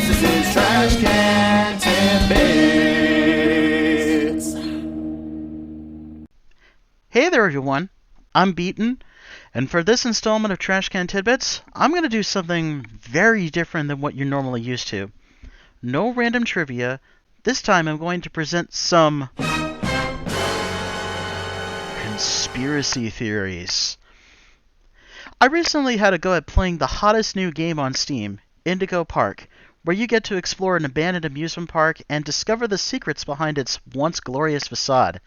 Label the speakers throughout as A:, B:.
A: This is Trash Can Tidbits.
B: Hey there everyone, I'm Beaton, and for this installment of Trash Can Tidbits, I'm going to do something very different than what you're normally used to. No random trivia, this time I'm going to present some conspiracy theories. I recently had a go at playing the hottest new game on Steam, Indigo Park, where you get to explore an abandoned amusement park and discover the secrets behind its once glorious facade.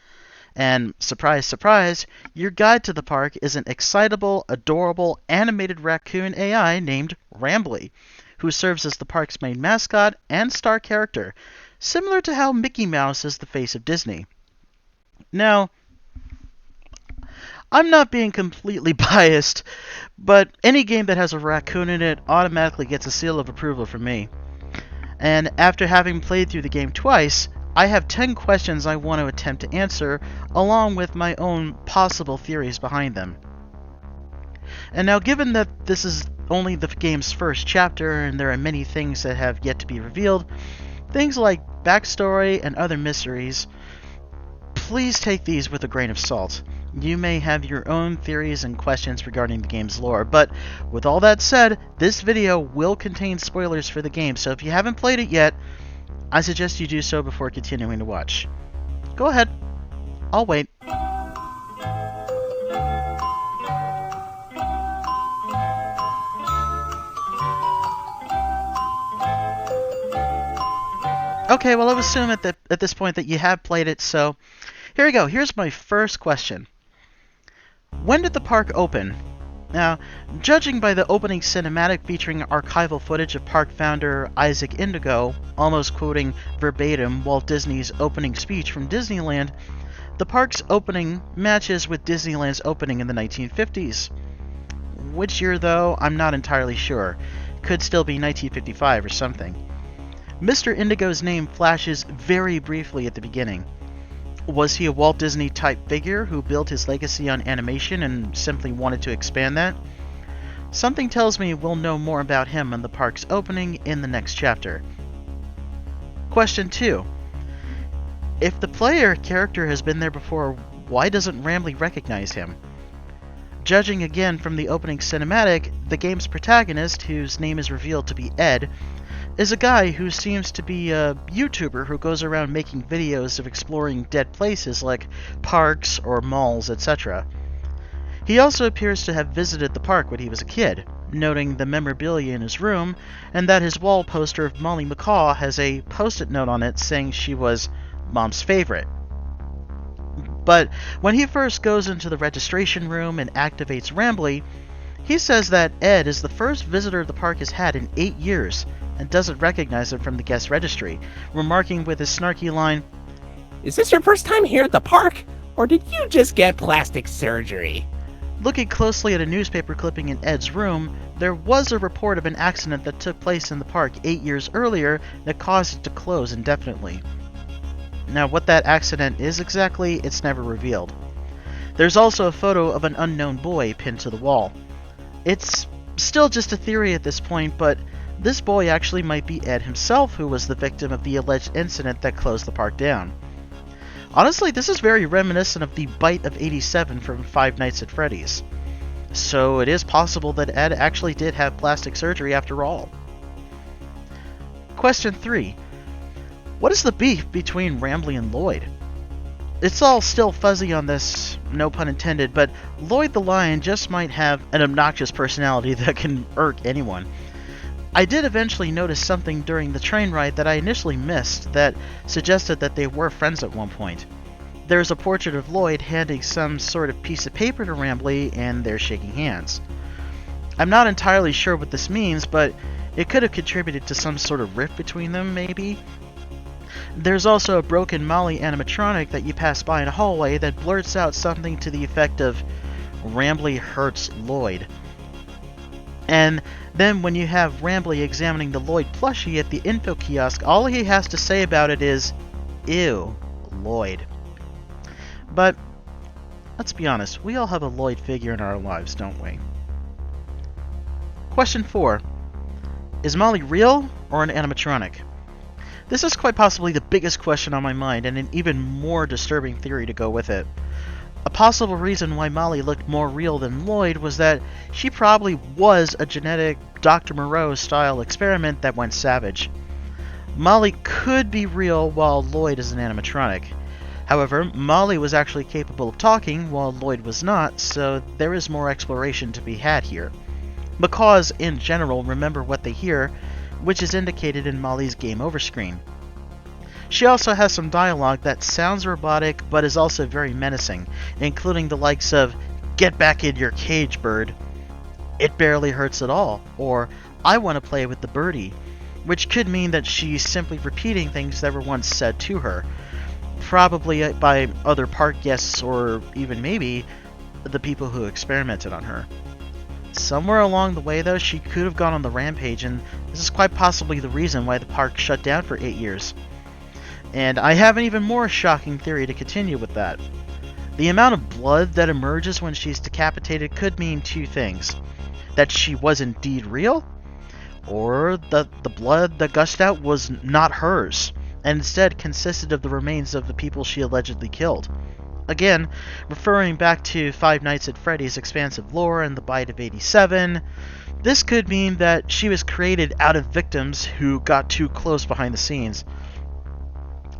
B: And, surprise, surprise, your guide to the park is an excitable, adorable, animated raccoon AI named Rambley, who serves as the park's main mascot and star character, similar to how Mickey Mouse is the face of Disney. Now, I'm not being completely biased, but any game that has a raccoon in it automatically gets a seal of approval from me. And after having played through the game twice, I have 10 questions I want to attempt to answer, along with my own possible theories behind them. And now, given that this is only the game's first chapter and there are many things that have yet to be revealed, things like backstory and other mysteries, please take these with a grain of salt. You may have your own theories and questions regarding the game's lore, but with all that said, this video will contain spoilers for the game, so if you haven't played it yet, I suggest you do so before continuing to watch. Go ahead. I'll wait. Okay, well, I assume at this point that you have played it, so here we go. Here's my first question. When did the park open? Now, judging by the opening cinematic featuring archival footage of park founder Isaac Indigo, almost quoting verbatim Walt Disney's opening speech from Disneyland, the park's opening matches with Disneyland's opening in the 1950s. Which year, though, I'm not entirely sure. Could still be 1955 or something. Mr. Indigo's name flashes very briefly at the beginning. Was he a Walt Disney type figure who built his legacy on animation and simply wanted to expand that? Something tells me we'll know more about him on the park's opening in the next chapter. Question 2. If the player character has been there before, why doesn't Rambley recognize him? Judging again from the opening cinematic, the game's protagonist, whose name is revealed to be Ed, is a guy who seems to be a YouTuber who goes around making videos of exploring dead places like parks or malls, etc. He also appears to have visited the park when he was a kid, noting the memorabilia in his room, and that his wall poster of Molly McCaw has a post-it note on it saying she was Mom's favorite. But when he first goes into the registration room and activates Rambley, he says that Ed is the first visitor the park has had in 8 years, and doesn't recognize him from the guest registry, remarking with his snarky line,
C: "Is this your first time here at the park? Or did you just get plastic surgery?"
B: Looking closely at a newspaper clipping in Ed's room, there was a report of an accident that took place in the park 8 years earlier that caused it to close indefinitely. Now, what that accident is exactly, it's never revealed. There's also a photo of an unknown boy pinned to the wall. It's still just a theory at this point, but this boy actually might be Ed himself, who was the victim of the alleged incident that closed the park down. Honestly, this is very reminiscent of the Bite of 87 from Five Nights at Freddy's. So it is possible that Ed actually did have plastic surgery after all. Question 3. What is the beef between Rambley and Lloyd? It's all still fuzzy on this, no pun intended, but Lloyd the Lion just might have an obnoxious personality that can irk anyone. I did eventually notice something during the train ride that I initially missed that suggested that they were friends at one point. There's a portrait of Lloyd handing some sort of piece of paper to Rambley, and they're shaking hands. I'm not entirely sure what this means, but it could have contributed to some sort of rift between them, maybe? There's also a broken Molly animatronic that you pass by in a hallway that blurts out something to the effect of, "Rambley hurts Lloyd." And then when you have Rambley examining the Lloyd plushie at the info kiosk, all he has to say about it is, "Ew, Lloyd." But let's be honest, we all have a Lloyd figure in our lives, don't we? Question 4. Is Molly real or an animatronic? This is quite possibly the biggest question on my mind, and an even more disturbing theory to go with it. A possible reason why Molly looked more real than Lloyd was that she probably was a genetic Dr. Moreau-style experiment that went savage. Molly could be real while Lloyd is an animatronic. However, Molly was actually capable of talking while Lloyd was not, so there is more exploration to be had here. Macaws, in general, remember what they hear, which is indicated in Molly's game over screen. She also has some dialogue that sounds robotic but is also very menacing, including the likes of, "Get back in your cage, bird," "It barely hurts at all," or "I want to play with the birdie," which could mean that she's simply repeating things that were once said to her, probably by other park guests or even maybe the people who experimented on her. Somewhere along the way, though, she could have gone on the rampage, and this is quite possibly the reason why the park shut down for 8 years. And I have an even more shocking theory to continue with that. The amount of blood that emerges when she's decapitated could mean two things. That she was indeed real, or that the blood that gushed out was not hers, and instead consisted of the remains of the people she allegedly killed. Again, referring back to Five Nights at Freddy's expansive lore and the Bite of 87, this could mean that she was created out of victims who got too close behind the scenes.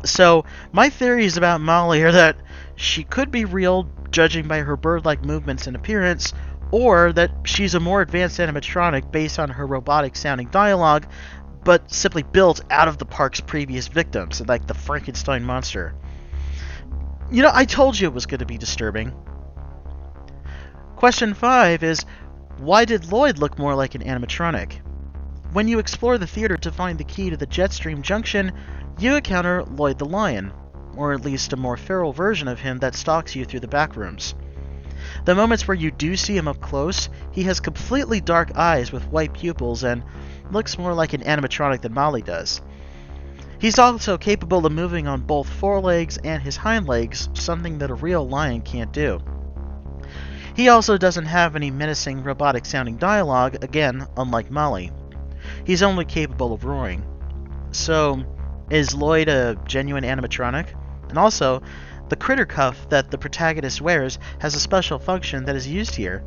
B: So, my theories about Molly are that she could be real, judging by her bird-like movements and appearance, or that she's a more advanced animatronic based on her robotic-sounding dialogue, but simply built out of the park's previous victims, like the Frankenstein monster. You know, I told you it was going to be disturbing. Question 5 is, why did Lloyd look more like an animatronic? When you explore the theater to find the key to the Jetstream Junction, you encounter Lloyd the Lion, or at least a more feral version of him that stalks you through the back rooms. The moments where you do see him up close, he has completely dark eyes with white pupils and looks more like an animatronic than Molly does. He's also capable of moving on both forelegs and his hind legs, something that a real lion can't do. He also doesn't have any menacing robotic-sounding dialogue, again, unlike Molly. He's only capable of roaring. So, is Lloyd a genuine animatronic? And also, the critter cuff that the protagonist wears has a special function that is used here.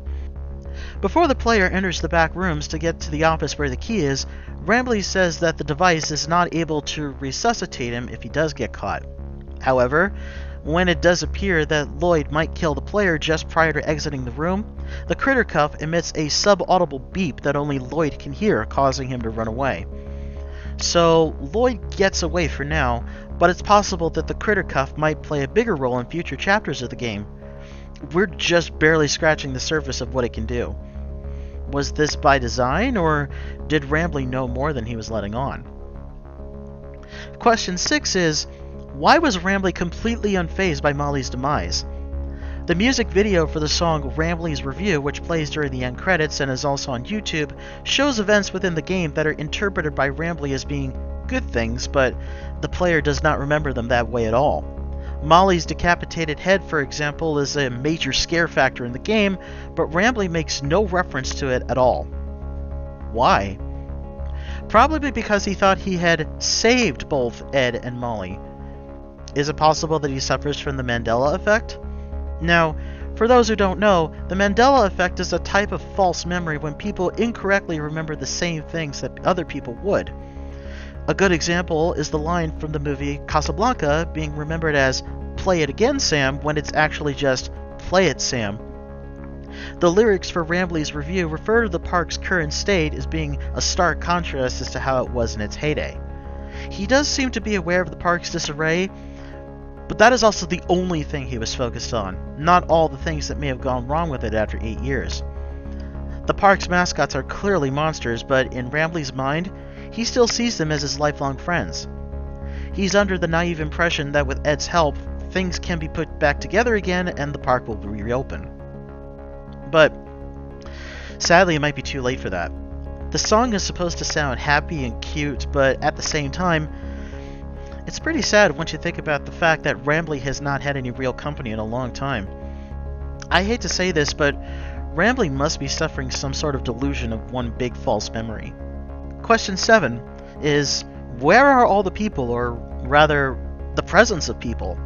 B: Before the player enters the back rooms to get to the office where the key is, Rambley says that the device is not able to resuscitate him if he does get caught. However, when it does appear that Lloyd might kill the player just prior to exiting the room, the critter cuff emits a sub-audible beep that only Lloyd can hear, causing him to run away. So, Lloyd gets away for now, but it's possible that the critter cuff might play a bigger role in future chapters of the game. We're just barely scratching the surface of what it can do. Was this by design, or did Rambley know more than he was letting on? Question 6 is, why was Rambley completely unfazed by Molly's demise? The music video for the song Rambley's Review, which plays during the end credits and is also on YouTube, shows events within the game that are interpreted by Rambley as being good things, but the player does not remember them that way at all. Molly's decapitated head, for example, is a major scare factor in the game, but Rambley makes no reference to it at all. Why? Probably because he thought he had saved both Ed and Molly. Is it possible that he suffers from the Mandela effect? Now, for those who don't know, the Mandela effect is a type of false memory when people incorrectly remember the same things that other people would. A good example is the line from the movie Casablanca being remembered as "Play it again, Sam," when it's actually just "Play it, Sam." The lyrics for Rambley's Review refer to the park's current state as being a stark contrast as to how it was in its heyday. He does seem to be aware of the park's disarray, but that is also the only thing he was focused on, not all the things that may have gone wrong with it after 8 years. The park's mascots are clearly monsters, but in Rambley's mind, he still sees them as his lifelong friends. He's under the naive impression that with Ed's help, things can be put back together again and the park will reopen. But sadly, it might be too late for that. The song is supposed to sound happy and cute, but at the same time, it's pretty sad once you think about the fact that Rambley has not had any real company in a long time. I hate to say this, but Rambley must be suffering some sort of delusion of one big false memory. question 7 is, where are all the people, or rather, the presence of people?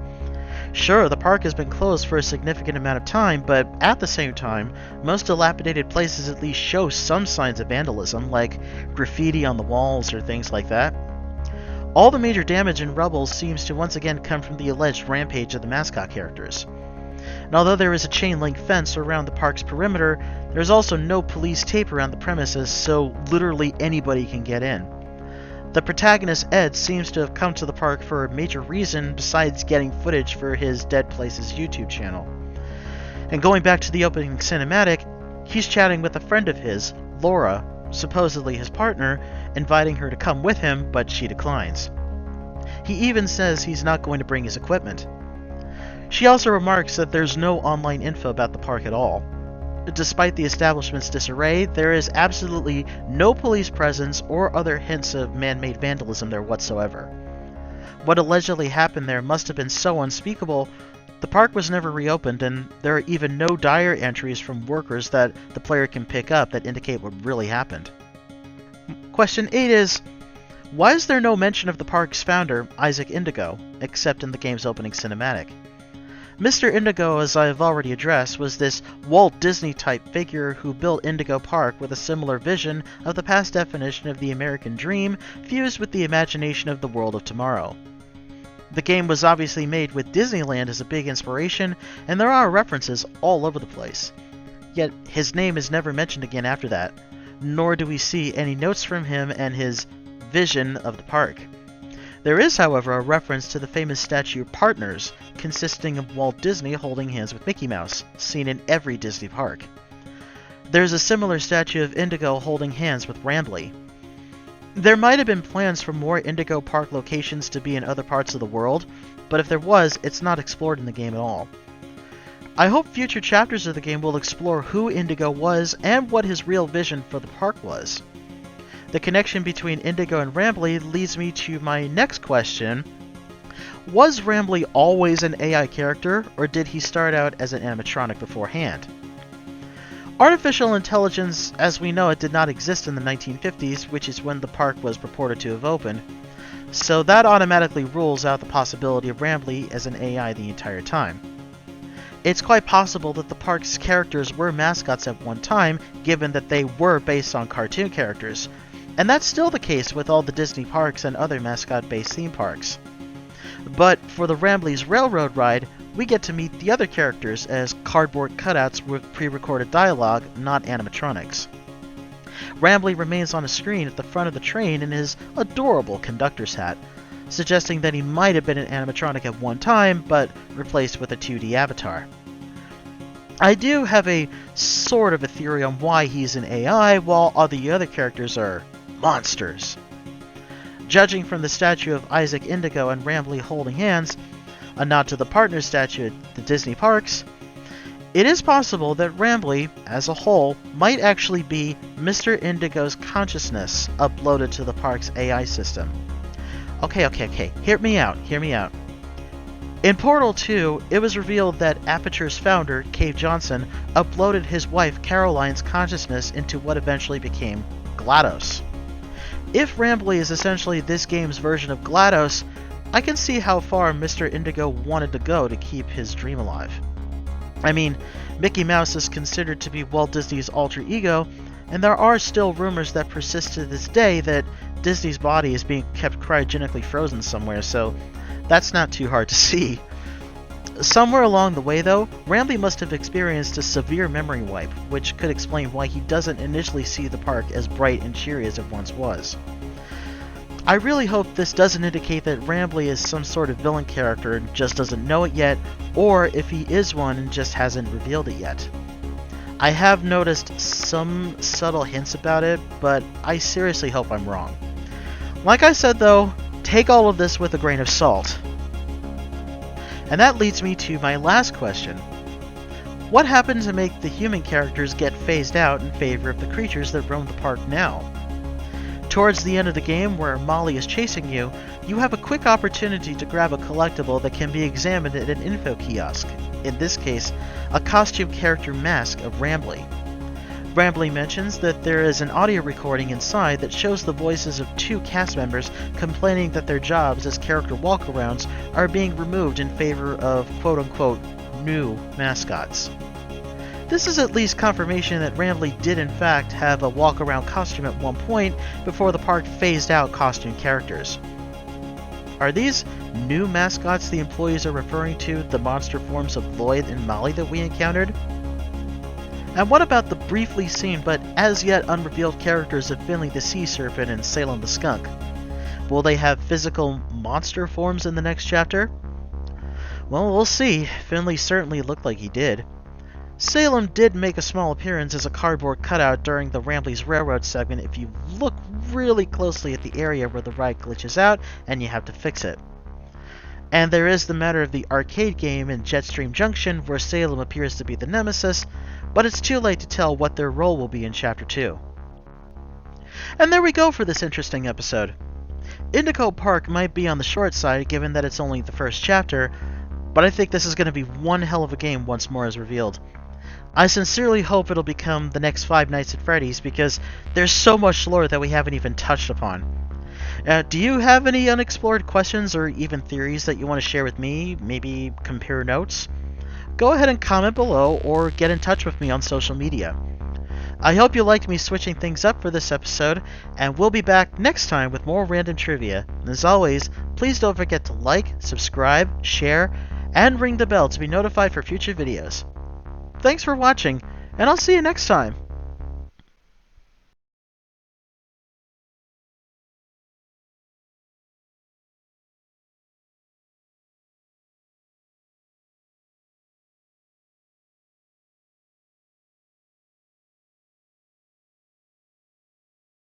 B: Sure, the park has been closed for a significant amount of time, but at the same time, most dilapidated places at least show some signs of vandalism, like graffiti on the walls or things like that. All the major damage and rubble seems to once again come from the alleged rampage of the mascot characters. And although there is a chain-link fence around the park's perimeter, there is also no police tape around the premises, so literally anybody can get in. The protagonist, Ed, seems to have come to the park for a major reason besides getting footage for his Dead Places YouTube channel. And going back to the opening cinematic, he's chatting with a friend of his, Laura, supposedly his partner, inviting her to come with him, but she declines. He even says he's not going to bring his equipment. She also remarks that there's no online info about the park at all. Despite the establishment's disarray, there is absolutely no police presence or other hints of man-made vandalism there whatsoever. What allegedly happened there must have been so unspeakable. The park was never reopened, and there are even no diary entries from workers that the player can pick up that indicate what really happened. Question 8 is, why is there no mention of the park's founder, Isaac Indigo, except in the game's opening cinematic? Mr. Indigo, as I have already addressed, was this Walt Disney-type figure who built Indigo Park with a similar vision of the past definition of the American dream fused with the imagination of the world of tomorrow. The game was obviously made with Disneyland as a big inspiration, and there are references all over the place. Yet his name is never mentioned again after that, nor do we see any notes from him and his vision of the park. There is, however, a reference to the famous statue Partners, consisting of Walt Disney holding hands with Mickey Mouse, seen in every Disney park. There's a similar statue of Indigo holding hands with Rambley. There might have been plans for more Indigo Park locations to be in other parts of the world, but if there was, it's not explored in the game at all. I hope future chapters of the game will explore who Indigo was and what his real vision for the park was. The connection between Indigo and Rambley leads me to my next question. Was Rambley always an AI character, or did he start out as an animatronic beforehand? Artificial intelligence, as we know it, did not exist in the 1950s, which is when the park was purported to have opened, so that automatically rules out the possibility of Rambley as an AI the entire time. It's quite possible that the park's characters were mascots at one time, given that they were based on cartoon characters, and that's still the case with all the Disney parks and other mascot-based theme parks. But for the Rambley's Railroad Ride, we get to meet the other characters as cardboard cutouts with pre-recorded dialogue, not animatronics. Rambley remains on a screen at the front of the train in his adorable conductor's hat, suggesting that he might have been an animatronic at one time, but replaced with a 2D avatar. I do have a sort of a theory on why he's an AI, while all the other characters are monsters. Judging from the statue of Isaac Indigo and Rambley holding hands, a nod to the partner statue at the Disney parks, it is possible that Rambley, as a whole, might actually be Mr. Indigo's consciousness uploaded to the park's AI system. Okay, hear me out. In Portal 2, it was revealed that Aperture's founder, Cave Johnson, uploaded his wife Caroline's consciousness into what eventually became GLaDOS. If Rambley is essentially this game's version of GLaDOS, I can see how far Mr. Indigo wanted to go to keep his dream alive. I mean, Mickey Mouse is considered to be Walt Disney's alter ego, and there are still rumors that persist to this day that Disney's body is being kept cryogenically frozen somewhere, so that's not too hard to see. Somewhere along the way, though, Rambley must have experienced a severe memory wipe, which could explain why he doesn't initially see the park as bright and cheery as it once was. I really hope this doesn't indicate that Rambley is some sort of villain character and just doesn't know it yet, or if he is one and just hasn't revealed it yet. I have noticed some subtle hints about it, but I seriously hope I'm wrong. Like I said though, take all of this with a grain of salt. And that leads me to my last question. What happened to make the human characters get phased out in favor of the creatures that roam the park now? Towards the end of the game, where Molly is chasing you, you have a quick opportunity to grab a collectible that can be examined at an info kiosk. In this case, a costume character mask of Rambley. Rambley mentions that there is an audio recording inside that shows the voices of 2 cast members complaining that their jobs as character walkarounds are being removed in favor of quote-unquote new mascots. This is at least confirmation that Rambley did in fact have a walk-around costume at one point before the park phased out costume characters. Are these new mascots the employees are referring to the monster forms of Lloyd and Molly that we encountered? And what about the briefly seen but as yet unrevealed characters of Finley the Sea Serpent and Salem the Skunk? Will they have physical monster forms in the next chapter? Well, we'll see. Finley certainly looked like he did. Salem did make a small appearance as a cardboard cutout during the Rambley's Railroad segment if you look really closely at the area where the ride glitches out and you have to fix it. And there is the matter of the arcade game in Jetstream Junction where Salem appears to be the nemesis, but it's too late to tell what their role will be in Chapter 2. And there we go for this interesting episode. Indigo Park might be on the short side given that it's only the first chapter, but I think this is going to be one hell of a game once more is revealed. I sincerely hope it'll become the next Five Nights at Freddy's because there's so much lore that we haven't even touched upon. Do you have any unexplored questions or even theories that you want to share with me? Maybe compare notes? Go ahead and comment below or get in touch with me on social media. I hope you liked me switching things up for this episode, and we'll be back next time with more random trivia. And as always, please don't forget to like, subscribe, share, and ring the bell to be notified for future videos. Thanks for watching, and I'll see you next time.